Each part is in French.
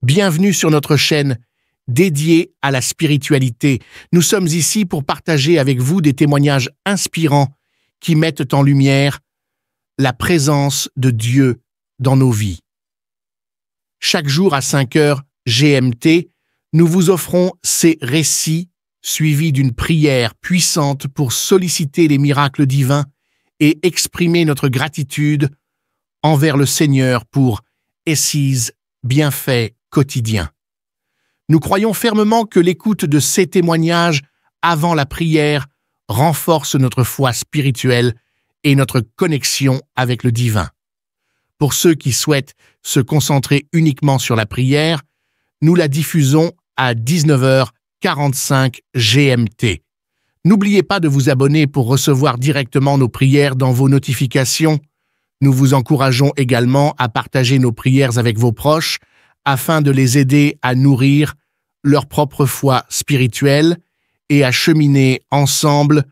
Bienvenue sur notre chaîne dédiée à la spiritualité. Nous sommes ici pour partager avec vous des témoignages inspirants qui mettent en lumière la présence de Dieu dans nos vies. Chaque jour à 5 heures GMT, nous vous offrons ces récits suivis d'une prière puissante pour solliciter les miracles divins et exprimer notre gratitude envers le Seigneur pour ses bienfaits quotidiens. Nous croyons fermement que l'écoute de ces témoignages avant la prière renforce notre foi spirituelle et notre connexion avec le divin. Pour ceux qui souhaitent se concentrer uniquement sur la prière, nous la diffusons à 19h45 GMT. N'oubliez pas de vous abonner pour recevoir directement nos prières dans vos notifications. Nous vous encourageons également à partager nos prières avec vos proches afin de les aider à nourrir leur propre foi spirituelle et à cheminer ensemble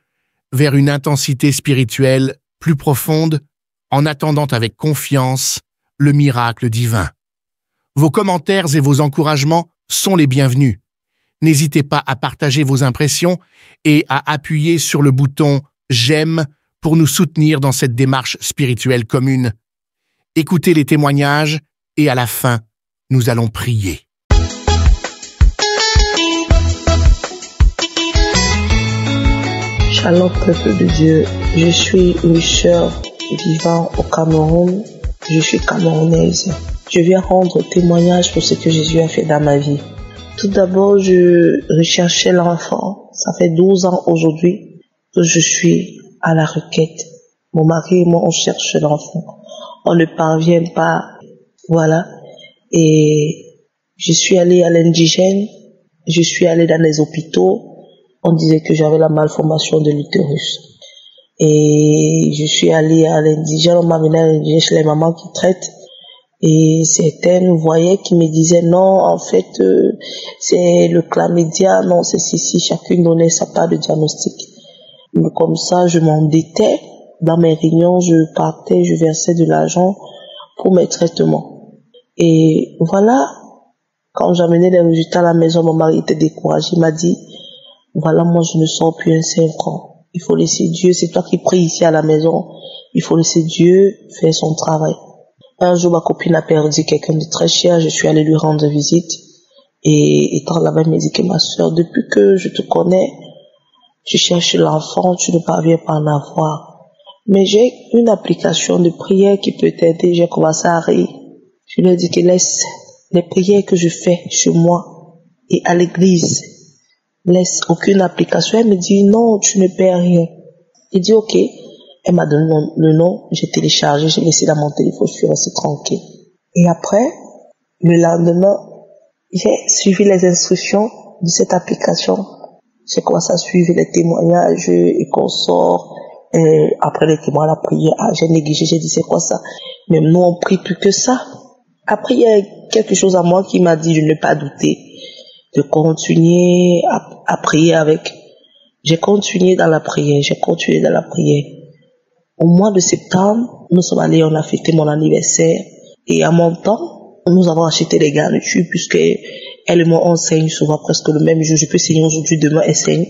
vers une intensité spirituelle plus profonde en attendant avec confiance le miracle divin. Vos commentaires et vos encouragements sont les bienvenus. N'hésitez pas à partager vos impressions et à appuyer sur le bouton « J'aime » pour nous soutenir dans cette démarche spirituelle commune. Écoutez les témoignages et à la fin, nous allons prier. Shalom, peuple de Dieu. Je suis une sœur vivant au Cameroun. Je suis camerounaise. Je viens rendre témoignage pour ce que Jésus a fait dans ma vie. Tout d'abord, je recherchais l'enfant. Ça fait 12 ans aujourd'hui que je suis à la requête. Mon mari et moi, on cherche l'enfant. On ne parvient pas. Voilà. Et je suis allée à l'indigène. Je suis allée dans les hôpitaux. On disait que j'avais la malformation de l'utérus. Et je suis allée à l'indigène. On m'a amené à l'indigène chez les mamans qui traitent. Et certaines voyaient qui me disaient non, en fait, c'est le chlamydia, non, c'est si, chacune donnait sa part de diagnostic. Mais comme ça, je m'endettais. Dans mes réunions, je partais, je versais de l'argent pour mes traitements. Et voilà, quand j'amenais les résultats à la maison, mon mari était découragé. Il m'a dit, voilà, moi, je ne sors plus un 5 ans. Il faut laisser Dieu, c'est toi qui pries ici à la maison. Il faut laisser Dieu faire son travail. Un jour, ma copine a perdu quelqu'un de très cher. Je suis allée lui rendre visite. Et étant là-bas, elle m'a dit que ma soeur, depuis que je te connais, tu cherches l'enfant, tu ne parviens pas à en avoir. Mais j'ai une application de prière qui peut t'aider. J'ai commencé à rire. Je lui ai dit que laisse les prières que je fais chez moi et à l'église. Laisse aucune application. Elle me dit non, tu ne perds rien. Il dit ok. Elle m'a donné le nom, j'ai téléchargé, j'ai laissé dans mon téléphone, je suis restée tranquille. Et après, le lendemain, j'ai suivi les instructions de cette application. J'ai commencé à suivre les témoignages et qu'on sort. Après les témoignages, la prière, j'ai négligé, j'ai dit c'est quoi ça? Même nous on prie plus que ça. Après il y a quelque chose à moi qui m'a dit de ne pas douter, de continuer à prier avec. J'ai continué dans la prière. Au mois de septembre, nous sommes allés, on a fêté mon anniversaire. Et à mon temps, nous avons acheté des garnitures puisque elle et moi, on saigne souvent presque le même jour. Je peux saigner aujourd'hui, demain, elle saigne.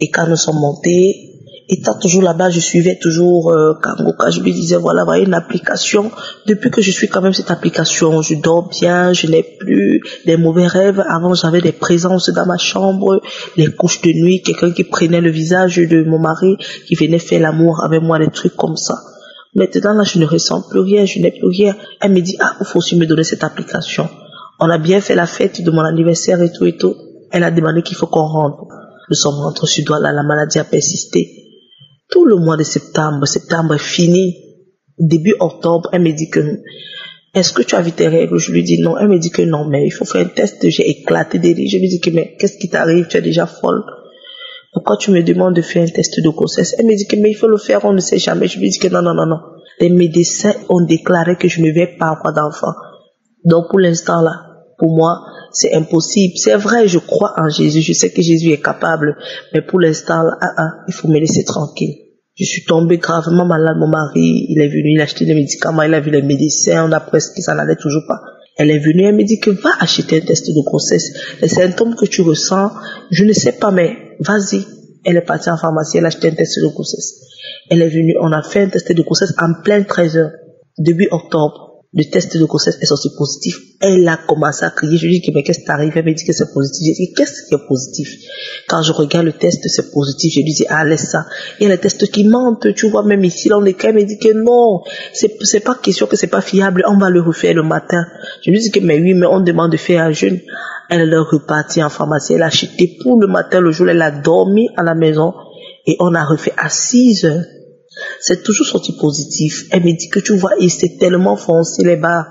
Et quand nous sommes montés, étant toujours là-bas, je suivais toujours Kangoka. Je lui disais, voilà une application. Depuis que je suis quand même cette application, je dors bien, je n'ai plus des mauvais rêves. Avant, j'avais des présences dans ma chambre, les couches de nuit, quelqu'un qui prenait le visage de mon mari, qui venait faire l'amour avec moi, des trucs comme ça. Maintenant, là, je ne ressens plus rien, je n'ai plus rien. Elle me dit, il faut aussi me donner cette application. On a bien fait la fête de mon anniversaire et tout. Elle a demandé qu'il faut qu'on rentre. Nous sommes rentrés sur Douala, la maladie a persisté. Tout le mois de septembre est fini. Début octobre, elle me dit que, est-ce que tu as vu tes règles? Je lui dis non. Elle me dit que non, mais il faut faire un test. J'ai éclaté de rire. Je lui dis que, mais qu'est-ce qui t'arrive? Tu es déjà folle. Pourquoi tu me demandes de faire un test de grossesse? Elle me dit que, mais il faut le faire, on ne sait jamais. Je lui dis que non. Les médecins ont déclaré que je ne vais pas avoir d'enfant. Donc, pour l'instant, là, pour moi, c'est impossible. C'est vrai, je crois en Jésus. Je sais que Jésus est capable. Mais pour l'instant, il faut me laisser tranquille. Je suis tombée gravement malade. Mon mari, il est venu, il a acheté des médicaments, il a vu les médecins. On a presque, ça n'allait toujours pas. Elle est venue, elle me dit que va acheter un test de grossesse. Les symptômes que tu ressens, je ne sais pas, mais vas-y. Elle est partie en pharmacie, elle a acheté un test de grossesse. Elle est venue, on a fait un test de grossesse en plein 13h, début octobre. Le test de grossesse est sorti positif. Elle a commencé à crier. Je lui dis que mais qu'est-ce qui t'arrive? Elle me dit que c'est positif. J'ai dit qu'est-ce qui est positif? Quand je regarde le test, c'est positif. Je lui dis ah laisse ça. Il y a les tests qui mentent. Tu vois même ici dans les cas, elle me dit que non, c'est pas question que c'est pas fiable. On va le refaire le matin. Je lui dis que mais oui, mais on demande de faire un jeûne. Elle est repartie en pharmacie. Elle a acheté pour le matin le jour. Elle a dormi à la maison et on a refait à 6h. C'est toujours sorti positif. Elle me dit que tu vois, il s'est tellement foncé les bas.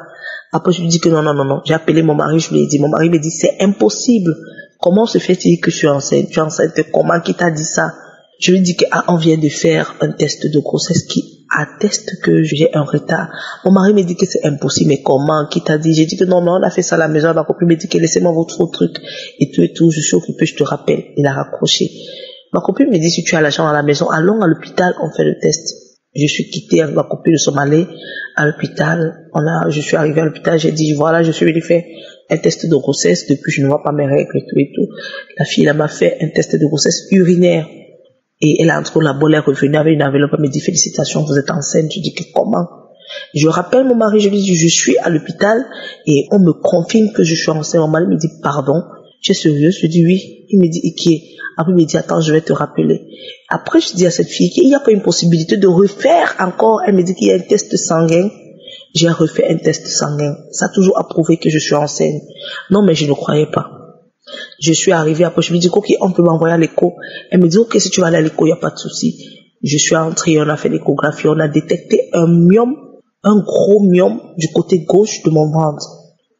Après, je lui dis que non. J'ai appelé mon mari, je lui ai dit. Mon mari me dit, c'est impossible. Comment se fait-il que tu es enceinte? Tu es enceinte, comment? Qui t'a dit ça? Je lui dis que on vient de faire un test de grossesse qui atteste que j'ai un retard. Mon mari me dit que c'est impossible, mais comment? Qui t'a dit? J'ai dit que non, on a fait ça à la maison. Ma copine me dit que laissez-moi votre truc. Et tout, je suis occupée, je te rappelle. Il a raccroché. Ma copine me dit, si tu as l'argent à la maison, allons à l'hôpital, on fait le test. Je suis quittée avec ma copine, nous sommes allés à l'hôpital. Je suis arrivée à l'hôpital, j'ai dit, voilà, je suis venue faire un test de grossesse, depuis je ne vois pas mes règles et tout. La fille, elle m'a fait un test de grossesse urinaire. Et elle a entré au labo, elle est revenue avec une enveloppe, elle me dit, félicitations, vous êtes enceinte. Je dis que comment? Je rappelle mon mari, je lui dis, je suis à l'hôpital et on me confirme que je suis enceinte. Mon mari me dit, pardon, tu es sérieux? Je dis oui. Il me dit, qui est? Après, il me dit, attends, je vais te rappeler. Après, je dis à cette fille qu'il n'y a pas une possibilité de refaire encore. Elle me dit qu'il y a un test sanguin. J'ai refait un test sanguin. Ça a toujours approuvé que je suis enceinte. Non, mais je ne croyais pas. Je suis arrivée, après, je lui dis, ok, on peut m'envoyer à l'écho. Elle me dit, ok, si tu vas aller à l'écho, il n'y a pas de souci. Je suis entrée, on a fait l'échographie, on a détecté un myome, un gros myome du côté gauche de mon ventre.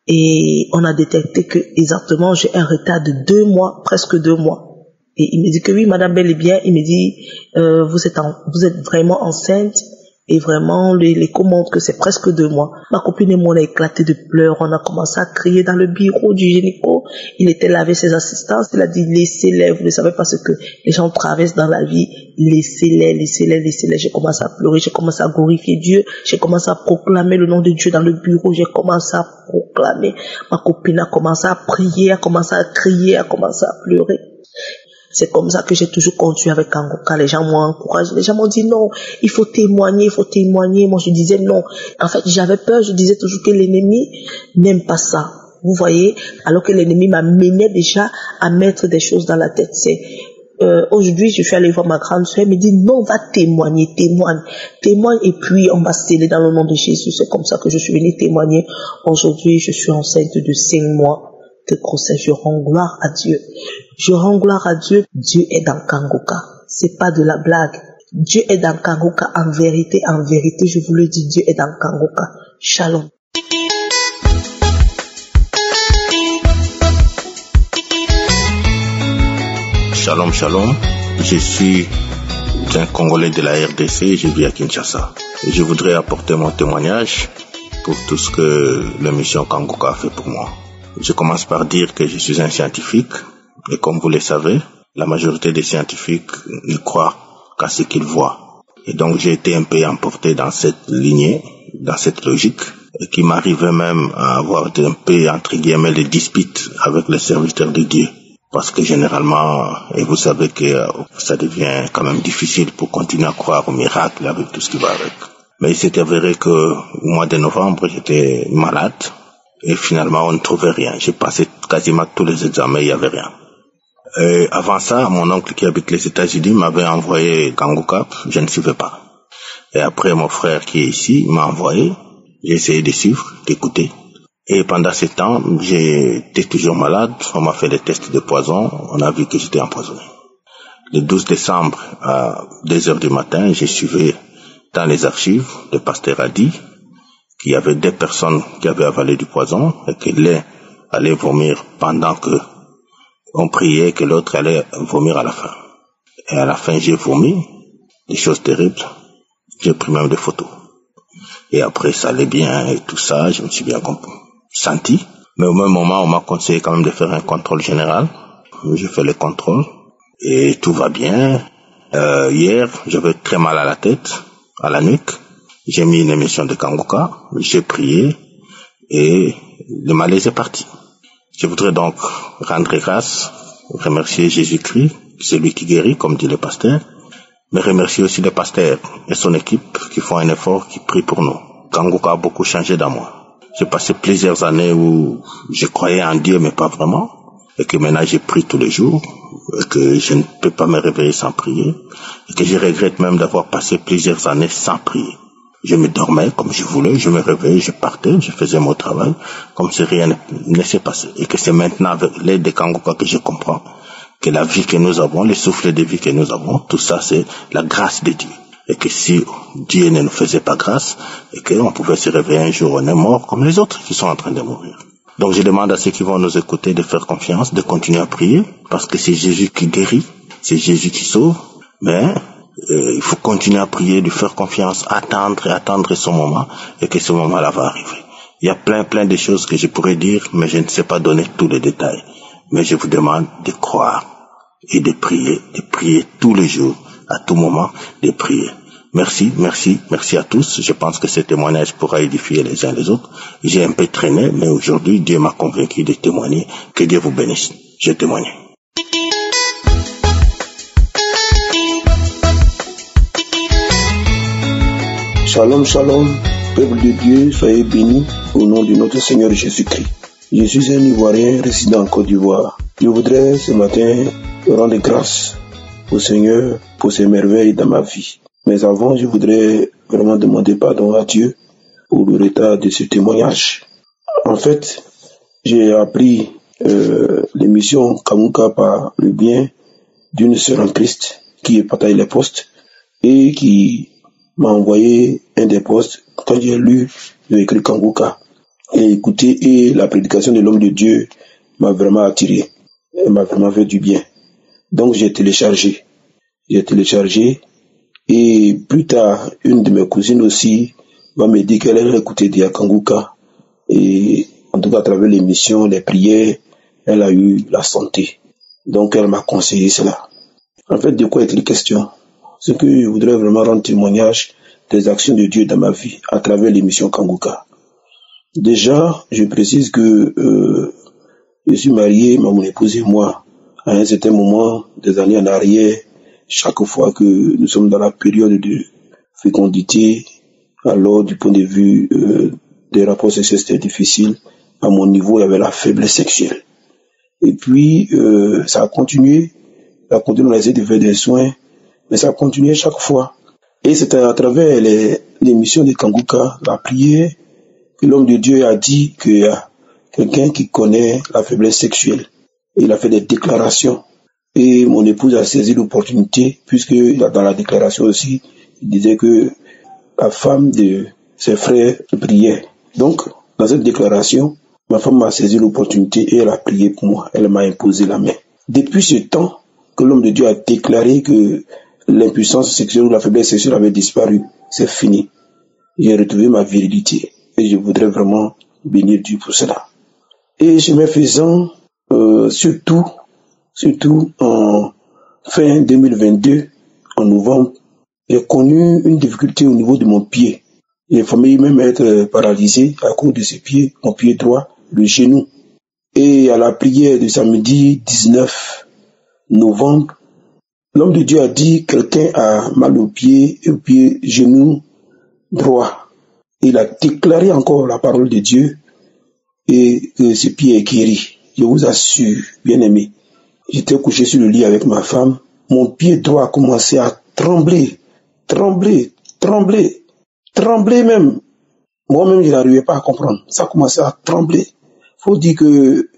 Et on a détecté que exactement j'ai un retard de 2 mois, presque 2 mois. Et il me dit que oui, madame, bel et bien. Il me dit, vous êtes vraiment enceinte. Et vraiment, l'écho montre que c'est presque 2 mois. Ma copine et moi, on a éclaté de pleurs. On a commencé à crier dans le bureau du gynéco. Il était là avec ses assistants. Il a dit, laissez-les. Vous ne savez pas ce que les gens traversent dans la vie. Laissez-les. J'ai commencé à pleurer. J'ai commencé à glorifier Dieu. J'ai commencé à proclamer le nom de Dieu dans le bureau. J'ai commencé à proclamer. Ma copine a commencé à prier, a commencé à crier, a commencé à pleurer. C'est comme ça que j'ai toujours continué avec Kangoka. Les gens m'ont encouragé. Les gens m'ont dit non, il faut témoigner. Moi, je disais non. En fait, j'avais peur. Je disais toujours que l'ennemi n'aime pas ça. Vous voyez? Alors que l'ennemi m'amenait déjà à mettre des choses dans la tête. Aujourd'hui, je suis allée voir ma grande soeur. Elle me dit non, va témoigne. Et puis, on va sceller dans le nom de Jésus. C'est comme ça que je suis venue témoigner. Aujourd'hui, je suis enceinte de 5 mois de grossesse. Je rends gloire à Dieu. Dieu est dans Kangoka. C'est pas de la blague. Dieu est dans Kangoka. En vérité, je vous le dis, Dieu est dans Kangoka. Shalom. Shalom. Je suis un Congolais de la RDC et je vis à Kinshasa. Je voudrais apporter mon témoignage pour tout ce que la mission Kangoka a fait pour moi. Je commence par dire que je suis un scientifique. Et comme vous le savez, la majorité des scientifiques ne croient qu'à ce qu'ils voient. Et donc j'ai été un peu emporté dans cette lignée, dans cette logique, et qui m'arrivait même à avoir un peu, entre guillemets, des disputes avec les serviteurs de Dieu. Parce que généralement, et vous savez que ça devient quand même difficile pour continuer à croire au miracle avec tout ce qui va avec. Mais il s'est avéré que au mois de novembre, j'étais malade, et finalement on ne trouvait rien. J'ai passé quasiment tous les examens, il n'y avait rien. Et avant ça, mon oncle qui habite les États-Unis m'avait envoyé Kangoka, je ne suivais pas. Et après, mon frère qui est ici m'a envoyé, j'ai essayé de suivre, d'écouter. Et pendant ce temps, j'étais toujours malade, on m'a fait des tests de poison, on a vu que j'étais empoisonné. Le 12 décembre, à 2h du matin, j'ai suivi dans les archives de Pasteur a dit qu'il y avait 2 personnes qui avaient avalé du poison et que l'un allait vomir pendant que on priait, que l'autre allait vomir à la fin. Et à la fin, j'ai vomi, des choses terribles. J'ai pris même des photos. Et après, ça allait bien et tout ça, je me suis bien senti. Mais au même moment, on m'a conseillé quand même de faire un contrôle général. J'ai fait le contrôle et tout va bien. Hier, j'avais très mal à la tête, à la nuque. J'ai mis une émission de Kangoka, j'ai prié et le malaise est parti. Je voudrais donc rendre grâce, remercier Jésus-Christ, celui qui guérit, comme dit le pasteur, mais remercier aussi le pasteur et son équipe qui font un effort, qui prient pour nous. Kangoka a beaucoup changé dans moi. J'ai passé plusieurs années où je croyais en Dieu, mais pas vraiment, et que maintenant j'ai prie tous les jours, et que je ne peux pas me réveiller sans prier, et que je regrette même d'avoir passé plusieurs années sans prier. Je me dormais comme je voulais, je me réveillais, je partais, je faisais mon travail, comme si rien ne s'est passé. Et que c'est maintenant avec l'aide de Kangoka que je comprends que la vie que nous avons, le souffle de vie que nous avons, tout ça c'est la grâce de Dieu. Et que si Dieu ne nous faisait pas grâce, et qu'on pouvait se réveiller un jour, on est mort comme les autres qui sont en train de mourir. Donc je demande à ceux qui vont nous écouter de faire confiance, de continuer à prier, parce que c'est Jésus qui guérit, c'est Jésus qui sauve, mais il faut continuer à prier, de faire confiance, attendre son moment, et que ce moment-là va arriver. Il y a plein de choses que je pourrais dire, mais je ne sais pas donner tous les détails. Mais je vous demande de croire et de prier tous les jours, à tout moment, de prier. Merci à tous. Je pense que ce témoignage pourra édifier les uns les autres. J'ai un peu traîné, mais aujourd'hui, Dieu m'a convaincu de témoigner. Que Dieu vous bénisse. Je témoigne. Shalom, shalom, peuple de Dieu, soyez bénis au nom de notre Seigneur Jésus-Christ. Je suis un Ivoirien résident en Côte d'Ivoire. Je voudrais ce matin rendre grâce au Seigneur pour ses merveilles dans ma vie. Mais avant, je voudrais vraiment demander pardon à Dieu pour le retard de ce témoignage. En fait, j'ai appris l'émission Kangoka par le bien d'une sœur en Christ qui partage les posts et qui m'a envoyé un des posts. Quand j'ai lu, j'ai écrit Kangoka et écouté, et la prédication de l'homme de Dieu m'a vraiment attiré. Elle m'a vraiment fait du bien. Donc j'ai téléchargé. Et plus tard, une de mes cousines aussi va me dire qu'elle a écouté Dia Kangoka. Et en tout cas, à travers l'émission, les prières, elle a eu la santé. Donc elle m'a conseillé cela. En fait, de quoi est-il question? C'est que je voudrais vraiment rendre témoignage des actions de Dieu dans ma vie à travers l'émission Kangoka. Déjà, je précise que je suis marié, mon épouse et moi, à un certain moment des années en arrière, chaque fois que nous sommes dans la période de fécondité, alors du point de vue des rapports sexuels, c'était difficile. À mon niveau, il y avait la faiblesse sexuelle. Et puis, ça a continué. On a essayé de faire des soins, mais ça a continué chaque fois. Et c'était à travers l'émission de Kangoka, la prière, que l'homme de Dieu a dit qu'il y a quelqu'un qui connaît la faiblesse sexuelle. Et il a fait des déclarations. Et mon épouse a saisi l'opportunité, puisque dans la déclaration aussi, il disait que la femme de ses frères priait. Donc, dans cette déclaration, ma femme a saisi l'opportunité et elle a prié pour moi. Elle m'a imposé la main. Depuis ce temps que l'homme de Dieu a déclaré que l'impuissance sexuelle ou la faiblesse sexuelle avait disparu, c'est fini. J'ai retrouvé ma virilité. Et je voudrais vraiment bénir Dieu pour cela. Et chemin faisant, surtout en fin 2022, en novembre, j'ai connu une difficulté au niveau de mon pied. J'ai failli même être paralysé à cause de ce pied, mon pied droit, le genou. Et à la prière de samedi 19 novembre, l'homme de Dieu a dit quelqu'un a mal au pied et au pied genou droit. Il a déclaré encore la parole de Dieu et que ce pied est guéri. Je vous assure, bien aimé, j'étais couché sur le lit avec ma femme. Mon pied droit a commencé à trembler même. Moi-même, je n'arrivais pas à comprendre. Ça a commencé à trembler. Faut dire que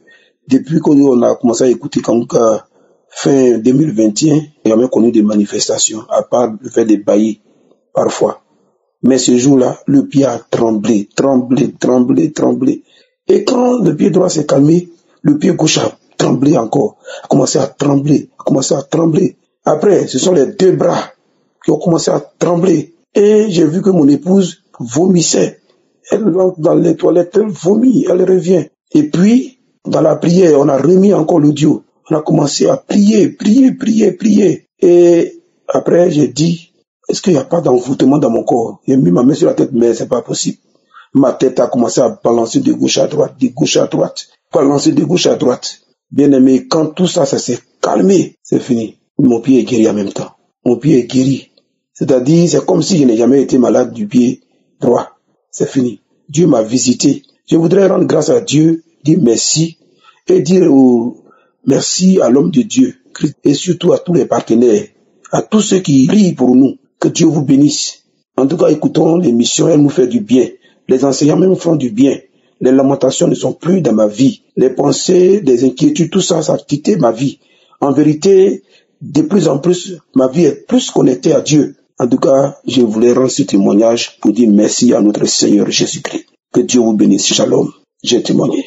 depuis qu'on a commencé à écouter Kangoka fin 2021, il y a même connu des manifestations, à part le fait des baillis, parfois. Mais ce jour-là, le pied a tremblé. Et quand le pied droit s'est calmé, le pied gauche a tremblé encore, a commencé à trembler. Après, ce sont les deux bras qui ont commencé à trembler. Et j'ai vu que mon épouse vomissait. Elle rentre dans les toilettes, elle vomit, elle revient. Et puis, dans la prière, on a remis encore l'audio. On a commencé à prier. Et après, j'ai dit, est-ce qu'il n'y a pas d'envoûtement dans mon corps? J'ai mis ma main sur la tête, mais c'est pas possible. Ma tête a commencé à balancer de gauche à droite, balancer de gauche à droite. Bien aimé, quand tout ça s'est calmé, c'est fini. Mon pied est guéri en même temps. Mon pied est guéri. C'est-à-dire, c'est comme si je n'ai jamais été malade du pied droit. C'est fini. Dieu m'a visité. Je voudrais rendre grâce à Dieu, dire merci et dire merci à l'homme de Dieu et surtout à tous les partenaires, à tous ceux qui prient pour nous. Que Dieu vous bénisse. En tout cas, écoutons l'émission, elle nous fait du bien. Les enseignants même font du bien. Les lamentations ne sont plus dans ma vie. Les pensées, les inquiétudes, tout ça, ça a quitté ma vie. En vérité, de plus en plus, ma vie est plus connectée à Dieu. En tout cas, je voulais rendre ce témoignage pour dire merci à notre Seigneur Jésus-Christ. Que Dieu vous bénisse. Shalom. J'ai témoigné.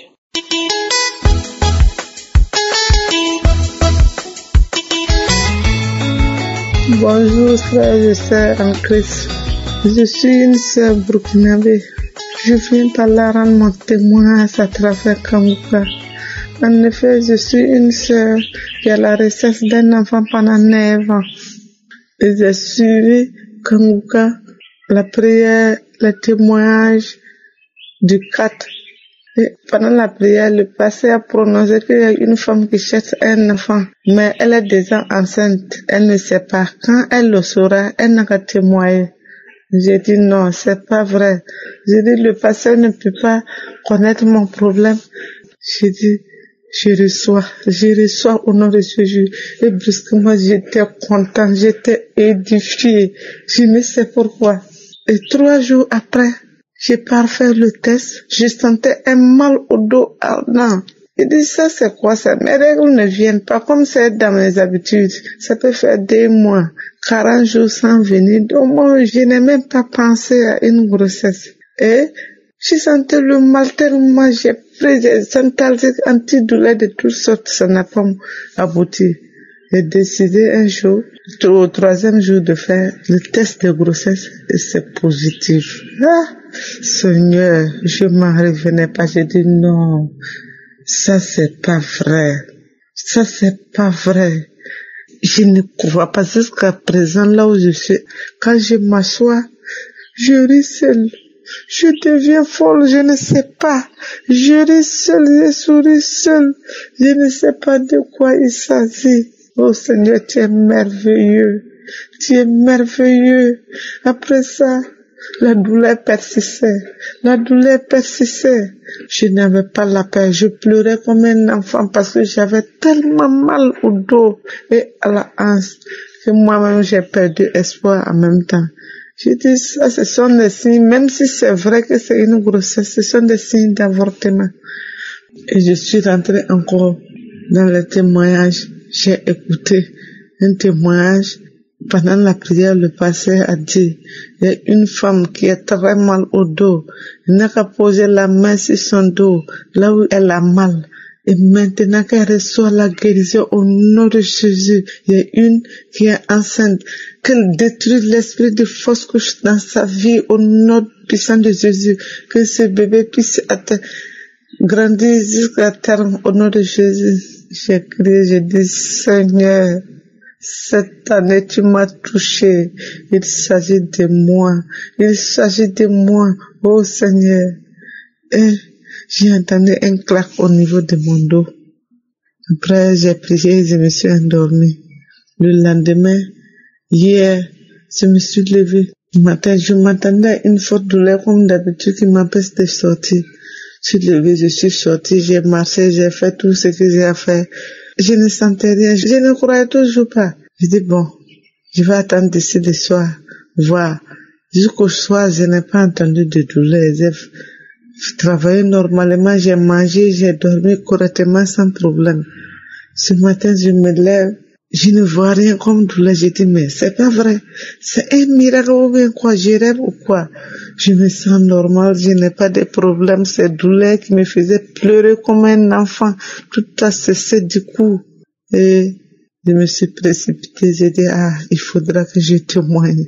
Bonjour frères et sœurs en Christ. Je suis une sœur burkinabé. Je viens par là rendre mon témoignage à travers Kanguka. En effet, je suis une sœur qui a la recherche d'un enfant pendant 9 ans. Et j'ai suivi Kanguka, la prière, le témoignage du 4. Et pendant la prière, le pasteur a prononcé qu'il y a une femme qui cherche un enfant, mais elle est déjà enceinte. Elle ne sait pas. Quand elle le saura, elle n'a qu'à témoigner. J'ai dit non, c'est pas vrai. J'ai dit le pasteur ne peut pas connaître mon problème. J'ai dit je reçois au nom de Jésus. Et brusquement j'étais content, j'étais édifiée. Je ne sais pourquoi. Et 3 jours après, j'ai parfait le test. Je sentais un mal au dos ardent. J'ai dit ça c'est quoi ça? Mes règles ne viennent pas comme c'est dans mes habitudes. Ça peut faire 2 mois, 40 jours sans venir. Donc moi, je n'ai même pas pensé à une grossesse. Et je sentais le mal tellement, j'ai pris des antalgiques antidouleurs de toutes sortes. Ça n'a pas abouti. J'ai décidé un jour, au 3e jour, de faire le test de grossesse et c'est positif. Ah, Seigneur, je m'en revenais pas. J'ai dit non, ça c'est pas vrai. Ça c'est pas vrai. Je ne crois pas jusqu'à présent là où je suis. Quand je m'assois, je ris seul. Je deviens folle, je ne sais pas. Je ris seul, je souris seul. Je ne sais pas de quoi il s'agit. Oh Seigneur, tu es merveilleux. Tu es merveilleux. Après ça, la douleur persistait. La douleur persistait. Je n'avais pas la paix. Je pleurais comme un enfant parce que j'avais tellement mal au dos et à la hanche que moi-même j'ai perdu espoir en même temps. Je dis ça, ce sont des signes, même si c'est vrai que c'est une grossesse, ce sont des signes d'avortement. Et je suis rentrée encore dans le témoignage. J'ai écouté un témoignage. Pendant la prière, le pasteur a dit, il y a une femme qui est très mal au dos. Elle n'a qu'à poser la main sur son dos, là où elle a mal. Et maintenant qu'elle reçoit la guérison au nom de Jésus, il y a une qui est enceinte, qu'elle détruit l'esprit de fausse couche dans sa vie au nom puissant de Jésus, que ce bébé puisse grandir jusqu'à terme au nom de Jésus. J'ai crié, j'ai dit, Seigneur, cette année tu m'as touché, il s'agit de moi, oh Seigneur. Et j'ai entendu un claque au niveau de mon dos. Après, j'ai prié et je me suis endormi. Le lendemain, hier, je me suis levé. Le matin, je m'attendais à une forte douleur comme d'habitude qui m'empêche de sortir. Je suis levé, je suis sorti, j'ai marché, j'ai fait tout ce que j'ai à faire. Je ne sentais rien, je ne croyais toujours pas. Je dis bon, je vais attendre d'ici le soir, voir. Jusqu'au soir, je n'ai pas entendu de douleur. J'ai travaillé normalement, j'ai mangé, j'ai dormi correctement sans problème. Ce matin, je me lève, je ne vois rien comme douleur. Je dis mais c'est pas vrai, c'est un miracle ou bien quoi, je rêve ou quoi? Je me sens normal, je n'ai pas de problème. Cette douleur qui me faisait pleurer comme un enfant, tout a cessé du coup. Et je me suis précipitée, j'ai dit il faudra que je témoigne.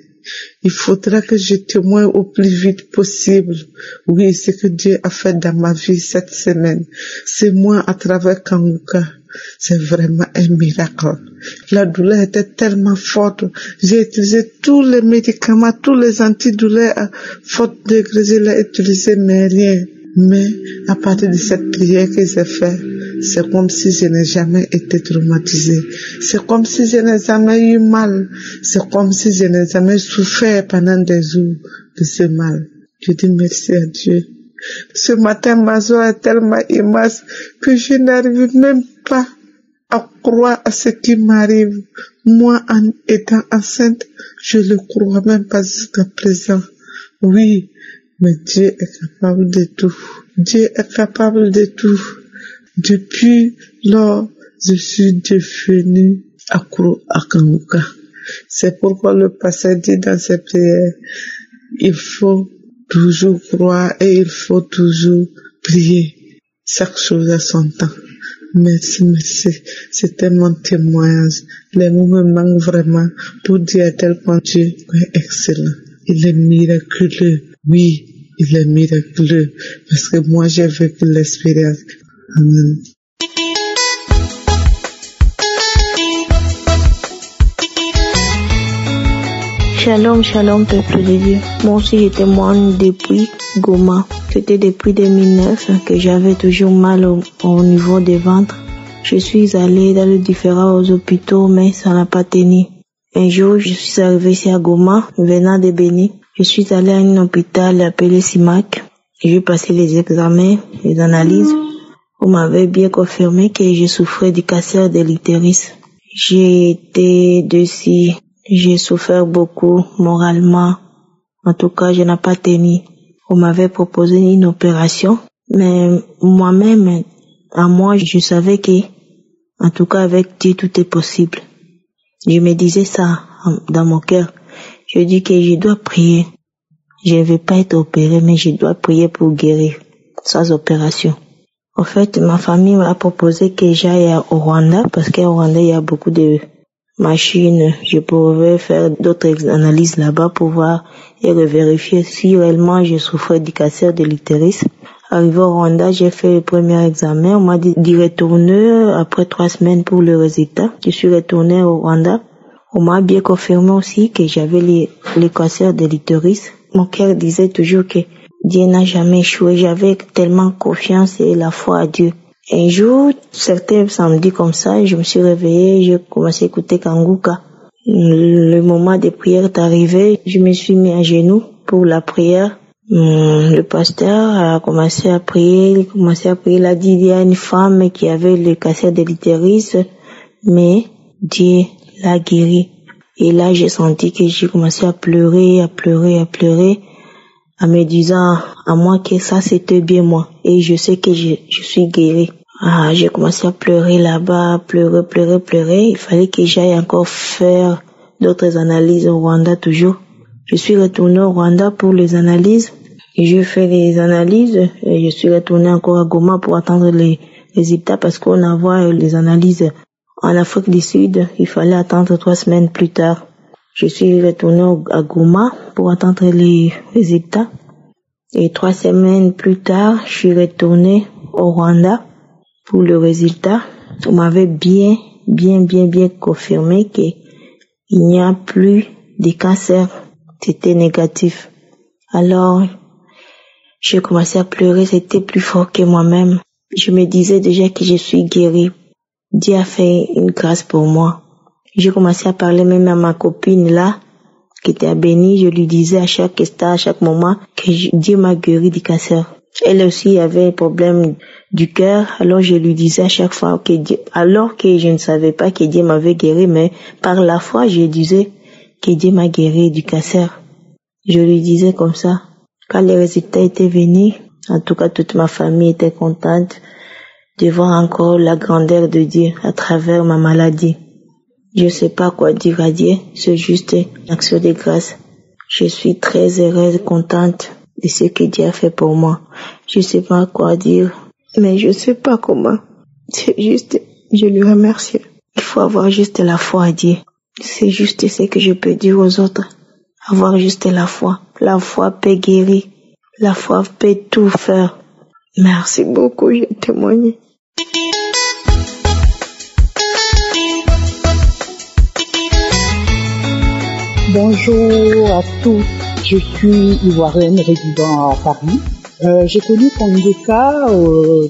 Il faudra que je témoigne au plus vite possible. Oui, ce que Dieu a fait dans ma vie cette semaine. C'est moi à travers Kanguka. C'est vraiment un miracle. La douleur était tellement forte. J'ai utilisé tous les médicaments, tous les antidouleurs à forte degré. Je l'ai utilisé, mais rien. Mais à partir de cette prière que j'ai faite, c'est comme si je n'ai jamais été traumatisée. C'est comme si je n'ai jamais eu mal. C'est comme si je n'ai jamais souffert pendant des jours de ce mal. Je dis merci à Dieu. Ce matin, ma joie est tellement immense que je n'arrive même pas à croire à ce qui m'arrive. Moi, en étant enceinte, je ne le crois même pas jusqu'à présent. Oui, mais Dieu est capable de tout. Dieu est capable de tout. Depuis lors, je suis devenue accro à Kanguka. C'est pourquoi le pasteur dit dans ses prières, il faut toujours croire et il faut toujours prier. Chaque chose à son temps. Merci, merci. C'était mon témoignage. Les mots me manquent vraiment pour dire à tel point Dieu est excellent. Il est miraculeux. Oui, il est miraculeux. Parce que moi, j'ai vécu l'expérience. Amen. Shalom, shalom, peuple de Dieu. Moi aussi, je témoigne depuis Goma. C'était depuis 2009 que j'avais toujours mal au niveau des ventres. Je suis allée dans les différents hôpitaux, mais ça n'a pas tenu. Un jour, je suis arrivée ici à Goma, venant de Béni. Je suis allée à un hôpital appelé Simac. J'ai passé les examens, les analyses. On m'avait bien confirmé que je souffrais du cancer de l'utérus. J'ai été dessus. J'ai souffert beaucoup moralement. En tout cas, je n'ai pas tenu. On m'avait proposé une opération, mais moi-même, à moi, je savais que, en tout cas, avec Dieu, tout est possible. Je me disais ça dans mon cœur. Je dis que je dois prier. Je ne vais pas être opéré, mais je dois prier pour guérir, sans opération. En fait, ma famille m'a proposé que j'aille au Rwanda, parce qu'au Rwanda, il y a beaucoup de machines. Je pouvais faire d'autres analyses là-bas pour voir et vérifier si réellement je souffrais du cancer de l'utérus. Arrivé au Rwanda, j'ai fait le premier examen. On m'a dit d'y retourner après 3 semaines pour le résultat. Je suis retournée au Rwanda. On m'a bien confirmé aussi que j'avais le cancer de l'utérus. Mon cœur disait toujours que Dieu n'a jamais échoué. J'avais tellement confiance et la foi à Dieu. Un jour, certains samedis comme ça, je me suis réveillée, j'ai commencé à écouter Kanguka. Le moment de prière est arrivé, je me suis mis à genoux pour la prière. Le pasteur a commencé à prier, il a dit il y a une femme qui avait le cancer de l'utérus, mais Dieu l'a guéri. Et là, j'ai senti que j'ai commencé à pleurer, en me disant à moi que ça c'était bien moi. Et je sais que je suis guérie. J'ai commencé à pleurer là-bas, pleurer. Il fallait que j'aille encore faire d'autres analyses au Rwanda toujours. Je suis retournée au Rwanda pour les analyses. Et j'ai fait les analyses et je suis retournée encore à Goma pour attendre les résultats parce qu'on envoie les analyses en Afrique du Sud. Il fallait attendre 3 semaines plus tard. Je suis retournée à Goma pour attendre les résultats. Et 3 semaines plus tard, je suis retournée au Rwanda pour le résultat. On m'avait bien confirmé qu'il n'y a plus de cancer. C'était négatif. Alors, j'ai commencé à pleurer. C'était plus fort que moi-même. Je me disais déjà que je suis guérie. Dieu a fait une grâce pour moi. J'ai commencé à parler même à ma copine là, qui était à Béni. Je lui disais à chaque instant, à chaque moment, que Dieu m'a guéri du cancer. Elle aussi avait un problème du cœur. Alors je lui disais à chaque fois que Dieu, alors que je ne savais pas que Dieu m'avait guéri, mais par la foi, je disais que Dieu m'a guéri du cancer. Je lui disais comme ça. Quand les résultats étaient venus, en tout cas toute ma famille était contente de voir encore la grandeur de Dieu à travers ma maladie. Je sais pas quoi dire à Dieu, c'est juste une action de grâce. Je suis très heureuse, contente de ce que Dieu a fait pour moi. Je sais pas quoi dire, mais je sais pas comment. C'est juste, je lui remercie. Il faut avoir juste la foi à Dieu. C'est juste ce que je peux dire aux autres. Avoir juste la foi. La foi peut guérir. La foi peut tout faire. Merci beaucoup, j'ai témoigné. Bonjour à tous, je suis ivoirienne résidant à Paris. J'ai connu Kangoka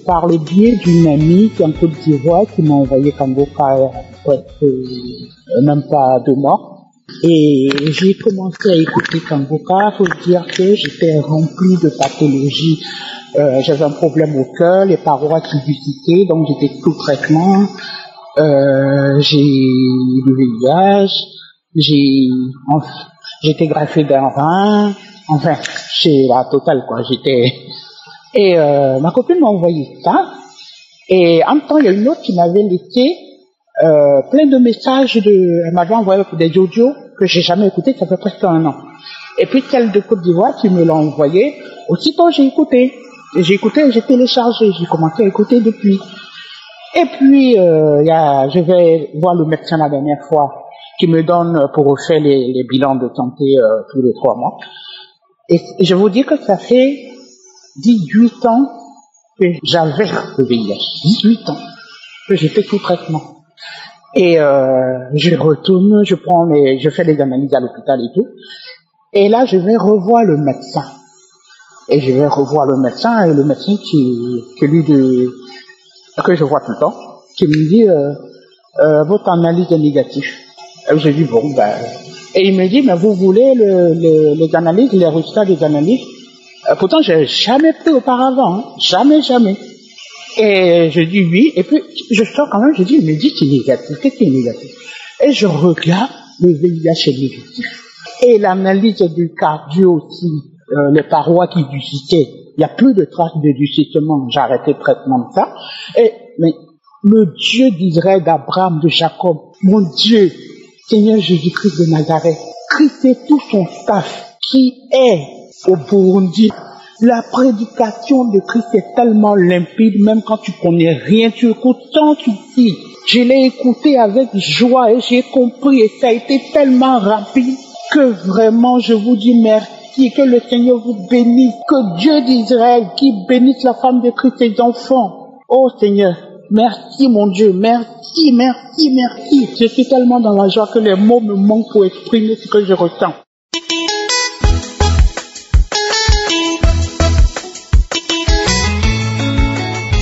par le biais d'une amie qui est en Côte d'Ivoire qui m'a envoyé Kangoka même pas 2 mois. Et j'ai commencé à écouter Kangoka. Il faut dire que j'étais remplie de pathologies. J'avais un problème au cœur, les parois qui visitaient, donc j'étais sous traitement. J'ai le VIH. J'étais greffé d'un rein, enfin, c'est la totale, quoi, et ma copine m'a envoyé ça, et en même temps, il y a une autre qui m'avait laissé, plein de messages elle m'avait envoyé des audios que j'ai jamais écoutés, ça fait presque 1 an. Et puis, celle de Côte d'Ivoire qui me l'a envoyé, aussitôt j'ai écouté, j'ai téléchargé, j'ai commencé à écouter depuis. Et puis, je vais voir le médecin la dernière fois, qui me donne pour faire les bilans de santé tous les 3 mois. Et je vous dis que ça fait 18 ans que j'avais le VIH. 18 ans que j'ai fait tout traitement. Et je retourne, je fais des analyses à l'hôpital et tout. Et là, je vais revoir le médecin. Et le médecin que je vois tout le temps, qui me dit votre analyse est négative. J'ai dit bon et il me dit mais vous voulez les analyses, les résultats des analyses. Pourtant j'ai jamais pris auparavant, hein. jamais. Et je dis oui, et puis je sors quand même, je dis il me dit c'est négatif, qu'est-ce qui est négatif? Et je regarde, le VIH est négatif. Et l'analyse du cardio aussi, les parois qui ducitaient, il n'y a plus de traces de ducitement, j'ai arrêté le traitement de ça. Mais le Dieu d'Israël, d'Abraham, de Jacob, mon Dieu, Seigneur Jésus-Christ de Nazareth, Christ et tout son staff qui est au Burundi. La prédication de Christ est tellement limpide, même quand tu connais rien, tu écoutes sans souci. Je l'ai écouté avec joie et j'ai compris et ça a été tellement rapide que vraiment je vous dis merci, que le Seigneur vous bénisse, que Dieu d'Israël qui bénisse la femme de Christ et ses enfants. Oh Seigneur, merci mon Dieu, merci. Je suis tellement dans la joie que les mots me manquent pour exprimer ce que je ressens.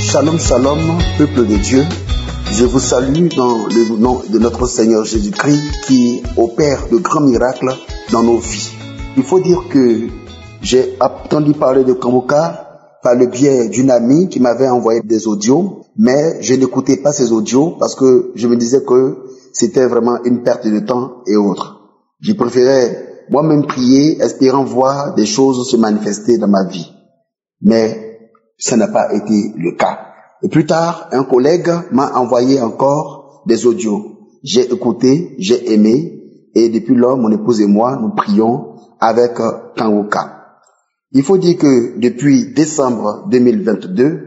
Shalom, shalom, peuple de Dieu. Je vous salue dans le nom de notre Seigneur Jésus-Christ qui opère de grands miracles dans nos vies. Il faut dire que j'ai entendu parler de Kangoka par le biais d'une amie qui m'avait envoyé des audios, mais je n'écoutais pas ces audios parce que je me disais que c'était vraiment une perte de temps et autres. Je préférais moi-même prier, espérant voir des choses se manifester dans ma vie. Mais ça n'a pas été le cas. Et plus tard, un collègue m'a envoyé encore des audios. J'ai écouté, j'ai aimé, et depuis lors, mon épouse et moi, nous prions avec Kangoka. Il faut dire que depuis décembre 2022,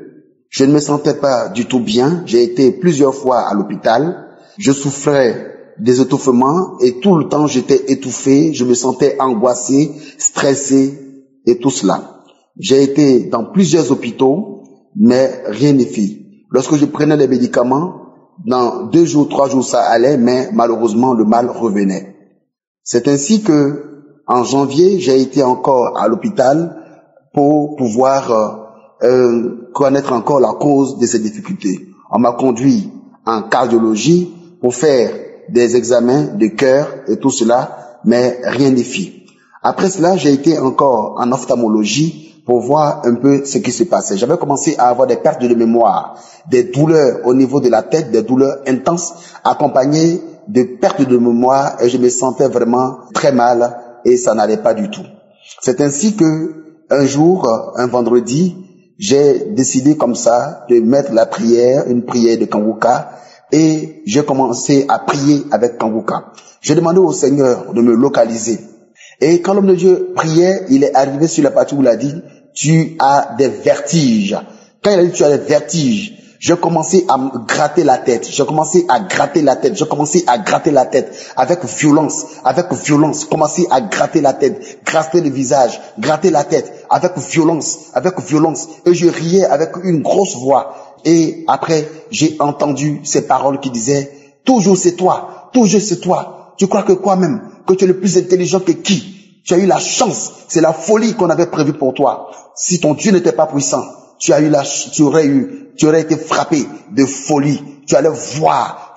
je ne me sentais pas du tout bien. J'ai été plusieurs fois à l'hôpital. Je souffrais des étouffements et tout le temps j'étais étouffé. Je me sentais angoissé, stressé et tout cela. J'ai été dans plusieurs hôpitaux, mais rien n'est fait. Lorsque je prenais les médicaments, dans 2 jours, 3 jours, ça allait, mais malheureusement, le mal revenait. C'est ainsi que, en janvier, j'ai été encore à l'hôpital pour pouvoir connaître encore la cause de ces difficultés. On m'a conduit en cardiologie pour faire des examens de cœur et tout cela, mais rien n'est fait. Après cela, j'ai été encore en ophtalmologie pour voir un peu ce qui se passait. J'avais commencé à avoir des pertes de mémoire, des douleurs au niveau de la tête, des douleurs intenses, accompagnées de pertes de mémoire, et je me sentais vraiment très mal et ça n'allait pas du tout. C'est ainsi que un jour, un vendredi, j'ai décidé comme ça de mettre la prière, une prière de Kangoka, et j'ai commencé à prier avec Kangoka. J'ai demandé au Seigneur de me localiser. Et quand l'homme de Dieu priait, il est arrivé sur la partie où il a dit, tu as des vertiges. Quand il a dit tu as des vertiges, Je commençais à me gratter la tête. Je commençais à gratter la tête. Je commençais à gratter la tête avec violence. Avec violence. Je commençais à gratter la tête, gratter le visage, gratter la tête avec violence, avec violence. Et je riais avec une grosse voix. Et après, j'ai entendu ces paroles qui disaient, toujours c'est toi, toujours c'est toi. Tu crois que quoi même? Que tu es le plus intelligent que qui? Tu as eu la chance. C'est la folie qu'on avait prévue pour toi. Si ton Dieu n'était pas puissant, tu aurais été frappé de folie. Tu allais voir.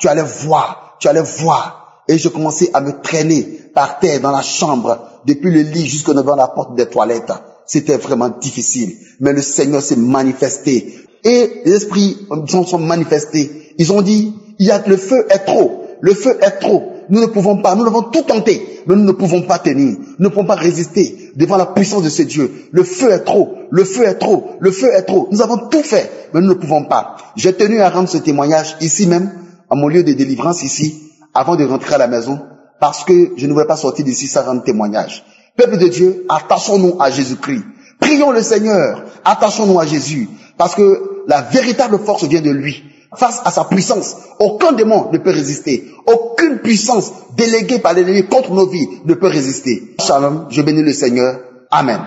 Et je commençais à me traîner par terre dans la chambre, depuis le lit jusqu'au devant la porte des toilettes. C'était vraiment difficile. Mais le Seigneur s'est manifesté. Et les esprits sont manifestés. Ils ont dit, le feu est trop. Le feu est trop. Nous ne pouvons pas, nous l'avons tout tenté, mais nous ne pouvons pas tenir. Nous ne pouvons pas résister devant la puissance de ce Dieu. Le feu est trop. Le feu est trop. Le feu est trop. Nous avons tout fait, mais nous ne pouvons pas. J'ai tenu à rendre ce témoignage ici même, à mon lieu de délivrance ici, avant de rentrer à la maison, parce que je ne voulais pas sortir d'ici sans rendre témoignage. Peuple de Dieu, attachons-nous à Jésus-Christ. Prions le Seigneur. Attachons-nous à Jésus, parce que la véritable force vient de lui. Face à sa puissance, aucun démon ne peut résister. Aucune puissance déléguée par l'ennemi contre nos vies ne peut résister. Shalom, je bénis le Seigneur. Amen.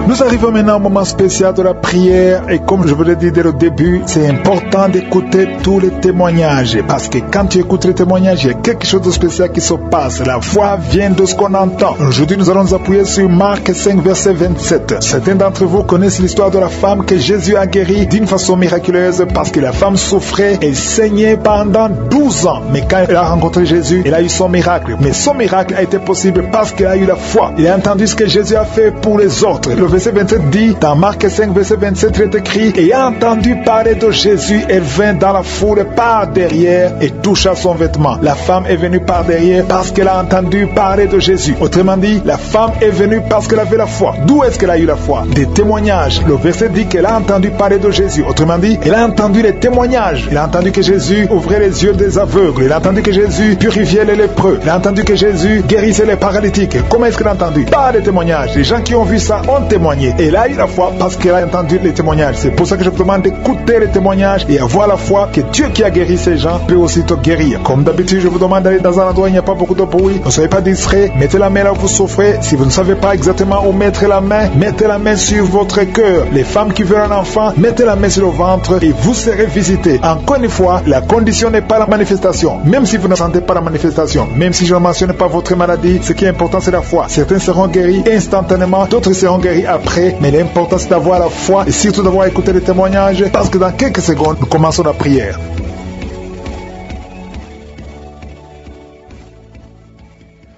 Nous arrivons maintenant au moment spécial de la prière et comme je vous l'ai dit dès le début, c'est important d'écouter tous les témoignages parce que quand tu écoutes les témoignages, il y a quelque chose de spécial qui se passe. La foi vient de ce qu'on entend. Aujourd'hui, nous allons nous appuyer sur Marc 5, verset 27. Certains d'entre vous connaissent l'histoire de la femme que Jésus a guérie d'une façon miraculeuse parce que la femme souffrait et saignait pendant 12 ans. Mais quand elle a rencontré Jésus, elle a eu son miracle. Mais son miracle a été possible parce qu'elle a eu la foi. Elle a entendu ce que Jésus a fait pour les autres. Le verset 27 dit, dans Marc 5, verset 27, il est écrit, « Ayant entendu parler de Jésus, elle vint dans la foule par derrière et toucha son vêtement. » La femme est venue par derrière parce qu'elle a entendu parler de Jésus. Autrement dit, la femme est venue parce qu'elle avait la foi. D'où est-ce qu'elle a eu la foi? Des témoignages. Le verset dit qu'elle a entendu parler de Jésus. Autrement dit, elle a entendu les témoignages. Elle a entendu que Jésus ouvrait les yeux des aveugles. Elle a entendu que Jésus purifiait les lépreux. Elle a entendu que Jésus guérissait les paralytiques. Comment est-ce qu'elle a entendu? Par les témoignages. Les gens qui ont vu ça ont témoigné. Et elle a eu la foi parce qu'elle a entendu les témoignages. C'est pour ça que je vous demande d'écouter les témoignages et avoir la foi que Dieu qui a guéri ces gens peut aussi te guérir. Comme d'habitude, je vous demande d'aller dans un endroit où il n'y a pas beaucoup de bruit. Ne soyez pas distrait. Mettez la main là où vous souffrez. Si vous ne savez pas exactement où mettre la main, mettez la main sur votre cœur. Les femmes qui veulent un enfant, mettez la main sur le ventre et vous serez visités. Encore une fois, la condition n'est pas la manifestation. Même si vous ne sentez pas la manifestation, même si je ne mentionne pas votre maladie, ce qui est important c'est la foi. Certains seront guéris instantanément, d'autres seront guéris après, mais l'important c'est d'avoir la foi et surtout d'avoir écouté les témoignages parce que dans quelques secondes, nous commençons la prière.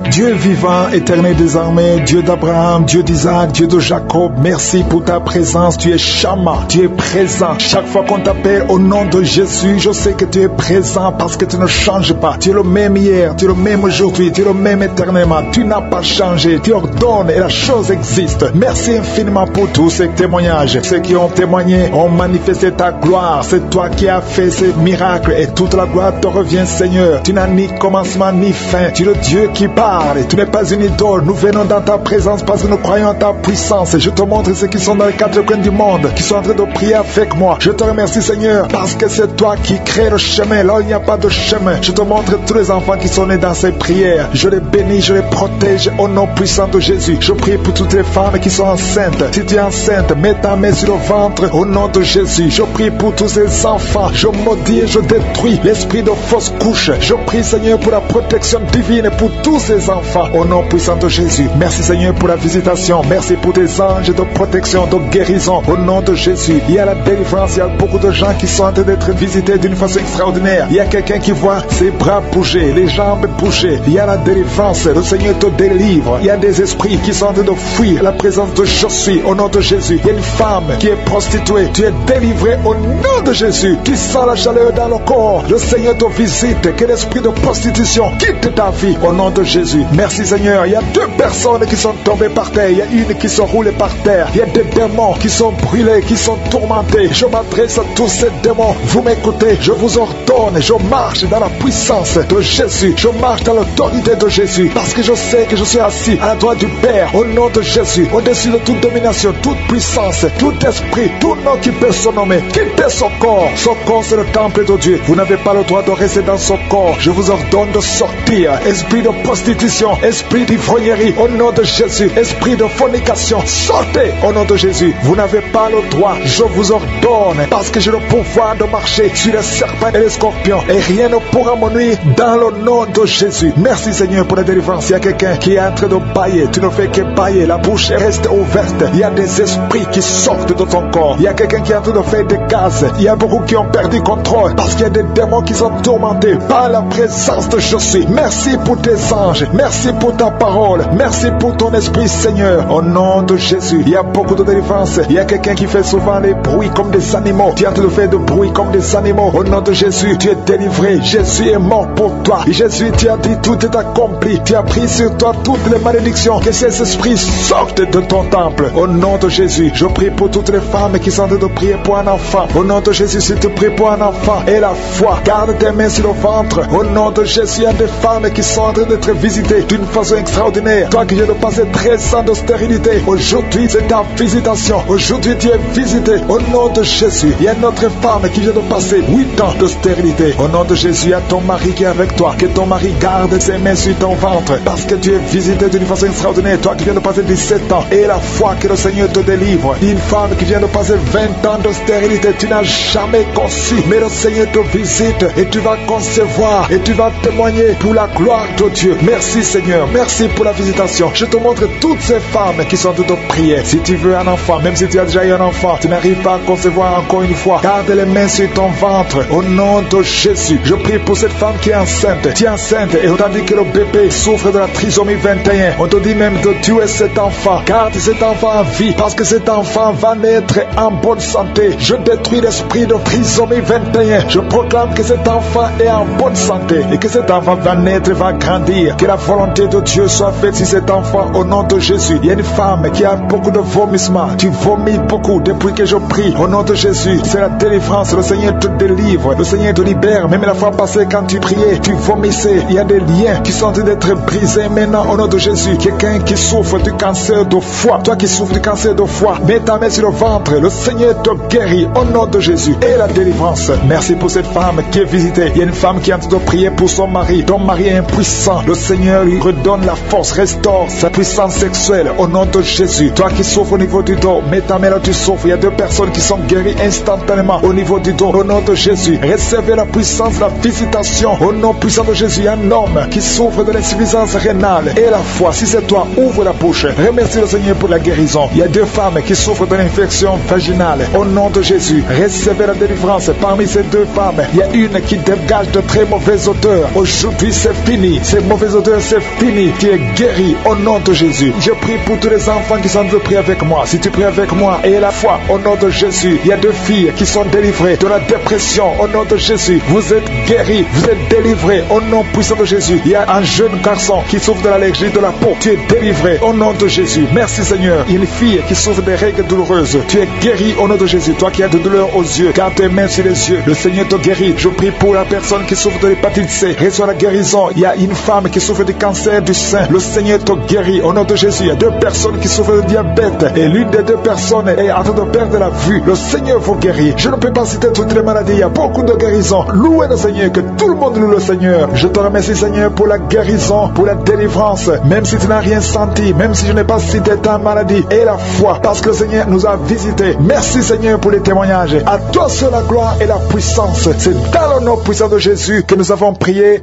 Dieu vivant, éternel des armées, Dieu d'Abraham, Dieu d'Isaac, Dieu de Jacob, merci pour ta présence. Tu es Shama, tu es présent. Chaque fois qu'on t'appelle au nom de Jésus, je sais que tu es présent parce que tu ne changes pas. Tu es le même hier, tu es le même aujourd'hui, tu es le même éternellement. Tu n'as pas changé, tu ordonnes et la chose existe. Merci infiniment pour tous ces témoignages. Ceux qui ont témoigné ont manifesté ta gloire. C'est toi qui as fait ces miracles et toute la gloire te revient, Seigneur. Tu n'as ni commencement ni fin. Tu es le Dieu qui parle. Tu n'es pas une idole, nous venons dans ta présence parce que nous croyons en ta puissance. Je te montre ceux qui sont dans les quatre coins du monde, qui sont en train de prier avec moi. Je te remercie Seigneur, parce que c'est toi qui crée le chemin, là où il n'y a pas de chemin. Je te montre tous les enfants qui sont nés dans ces prières. Je les bénis, je les protège au nom puissant de Jésus. Je prie pour toutes les femmes qui sont enceintes. Si tu es enceinte, mets ta main sur le ventre au nom de Jésus. Je prie pour tous ces enfants. Je maudis et je détruis l'esprit de fausse couche. Je prie Seigneur pour la protection divine pour tous ces enfants au nom puissant de Jésus. Merci Seigneur pour la visitation. Merci pour tes anges de protection, de guérison au nom de Jésus. Il y a la délivrance. Il y a beaucoup de gens qui sont en train d'être visités d'une façon extraordinaire. Il y a quelqu'un qui voit ses bras bouger, les jambes bouger. Il y a la délivrance. Le Seigneur te délivre. Il y a des esprits qui sont en train de fuir la présence de je suis au nom de Jésus. Il y a une femme qui est prostituée. Tu es délivré au nom de Jésus. Tu sens la chaleur dans le corps. Le Seigneur te visite. Que l'esprit de prostitution quitte ta vie au nom de Jésus. Jésus. Merci Seigneur. Il y a 2 personnes qui sont tombées par terre. Il y a une qui sont roulées par terre. Il y a des démons qui sont brûlés, qui sont tourmentés. Je m'adresse à tous ces démons. Vous m'écoutez, je vous ordonne. Je marche dans la puissance de Jésus. Je marche dans l'autorité de Jésus. Parce que je sais que je suis assis à la droite du Père. Au nom de Jésus. Au-dessus de toute domination, toute puissance, tout esprit, tout nom qui peut se nommer, qui peut son corps. Son corps c'est le temple de Dieu. Vous n'avez pas le droit de rester dans son corps. Je vous ordonne de sortir. Esprit de prostitution, esprit d'ivrognerie, au nom de Jésus. Esprit de fornication, sortez au nom de Jésus. Vous n'avez pas le droit. Je vous ordonne, parce que j'ai le pouvoir de marcher sur les serpents et les scorpions, et rien ne pourra me nuire dans le nom de Jésus. Merci Seigneur pour la délivrance. Il y a quelqu'un qui est en train de bailler. Tu ne fais que bailler. La bouche reste ouverte. Il y a des esprits qui sortent de ton corps. Il y a quelqu'un qui est en train de faire des gaz. Il y a beaucoup qui ont perdu contrôle parce qu'il y a des démons qui sont tourmentés par la présence de Jésus. Merci pour tes anges. Merci pour ta parole. Merci pour ton esprit Seigneur. Au nom de Jésus, il y a beaucoup de délivrance. Il y a quelqu'un qui fait souvent les bruits comme des animaux. Tu es en train de faire de bruit comme des animaux. Au nom de Jésus, tu es délivré. Jésus est mort pour toi. Et Jésus, tu as dit tout est accompli. Tu as pris sur toi toutes les malédictions. Que ces esprits sortent de ton temple. Au nom de Jésus, je prie pour toutes les femmes qui sont en train de prier pour un enfant. Au nom de Jésus, si tu pries pour un enfant et la foi, garde tes mains sur le ventre. Au nom de Jésus, il y a des femmes qui sont en train d'être visitées d'une façon extraordinaire. Toi qui viens de passer 13 ans de stérilité, aujourd'hui c'est ta visitation. Aujourd'hui tu es visité. Au nom de Jésus, il y a une autre femme qui vient de passer 8 ans de stérilité. Au nom de Jésus, il y a ton mari qui est avec toi. Que ton mari garde ses mains sur ton ventre, parce que tu es visité d'une façon extraordinaire. Toi qui viens de passer 17 ans et la foi que le Seigneur te délivre. Une femme qui vient de passer 20 ans de stérilité, tu n'as jamais conçu, mais le Seigneur te visite et tu vas concevoir et tu vas témoigner pour la gloire de Dieu. Merci Seigneur, merci pour la visitation. Je te montre toutes ces femmes qui sont en train de prier. Si tu veux un enfant, même si tu as déjà eu un enfant, tu n'arrives pas à concevoir encore une fois, garde les mains sur ton ventre. Au nom de Jésus, je prie pour cette femme qui est enceinte. Tu es enceinte et on t'a dit que le bébé souffre de la trisomie 21. On te dit même de tuer cet enfant. Garde cet enfant en vie, parce que cet enfant va naître en bonne santé. Je détruis l'esprit de trisomie 21. Je proclame que cet enfant est en bonne santé et que cet enfant va naître, va grandir. Que la volonté de Dieu soit faite sur cet enfant au nom de Jésus. Il y a une femme qui a beaucoup de vomissements. Tu vomis beaucoup depuis que je prie. Au nom de Jésus, c'est la délivrance. Le Seigneur te délivre. Le Seigneur te libère. Même la fois passée, quand tu priais, tu vomissais. Il y a des liens qui sont en train d'être brisés maintenant au nom de Jésus. Quelqu'un qui souffre du cancer de foie. Toi qui souffres du cancer de foie, mets ta main sur le ventre. Le Seigneur te guérit au nom de Jésus. Et la délivrance. Merci pour cette femme qui est visitée. Il y a une femme qui est en train de prier pour son mari. Ton mari est impuissant. Le Seigneur lui redonne la force, restaure sa puissance sexuelle au nom de Jésus. Toi qui souffres au niveau du dos, mets ta main là, tu souffres. Il y a 2 personnes qui sont guéries instantanément au niveau du dos. Au nom de Jésus, recevez la puissance, la visitation. Au nom puissant de Jésus, il y a un homme qui souffre de l'insuffisance rénale et la foi. Si c'est toi, ouvre la bouche. Remercie le Seigneur pour la guérison. Il y a 2 femmes qui souffrent de l'infection vaginale. Au nom de Jésus, recevez la délivrance. Parmi ces 2 femmes, il y a une qui dégage de très mauvaises odeurs. Aujourd'hui, c'est fini. Ces mauvaises odeurs, c'est fini. Tu es guéri au nom de Jésus. Je prie pour tous les enfants qui sont en train de prier avec moi. Si tu pries avec moi et la foi, au nom de Jésus, il y a 2 filles qui sont délivrées de la dépression. Au nom de Jésus, vous êtes guéris, vous êtes délivrés au nom puissant de Jésus. Il y a un jeune garçon qui souffre de l'allergie de la peau. Tu es délivré au nom de Jésus. Merci Seigneur. Il y a une fille qui souffre des règles douloureuses. Tu es guéri au nom de Jésus. Toi qui as de douleurs aux yeux, garde tes mains sur les yeux. Le Seigneur te guérit. Je prie pour la personne qui souffre de l'hépatite C. Reçois la guérison. Il y a une femme qui souffre du cancer du sein. Le Seigneur te guérit au nom de Jésus. Il y a 2 personnes qui souffrent de diabète et l'une des 2 personnes est en train de perdre la vue. Le Seigneur vous guérit. Je ne peux pas citer toutes les maladies. Il y a beaucoup de guérisons. Louez le Seigneur, que tout le monde loue le Seigneur. Je te remercie Seigneur pour la guérison, pour la délivrance. Même si tu n'as rien senti, même si je n'ai pas cité ta maladie, et la foi, parce que le Seigneur nous a visités. Merci Seigneur pour les témoignages. À toi seul la gloire et la puissance. C'est dans le nom puissant de Jésus que nous avons prié.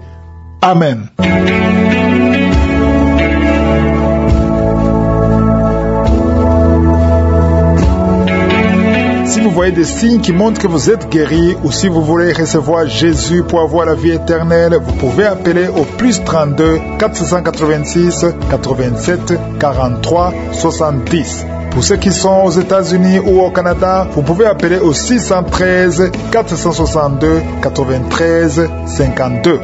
Amen. Si vous voyez des signes qui montrent que vous êtes guéri, ou si vous voulez recevoir Jésus pour avoir la vie éternelle, vous pouvez appeler au +32 486 87 43 70. Pour ceux qui sont aux États-Unis ou au Canada, vous pouvez appeler au 613 462 93 52.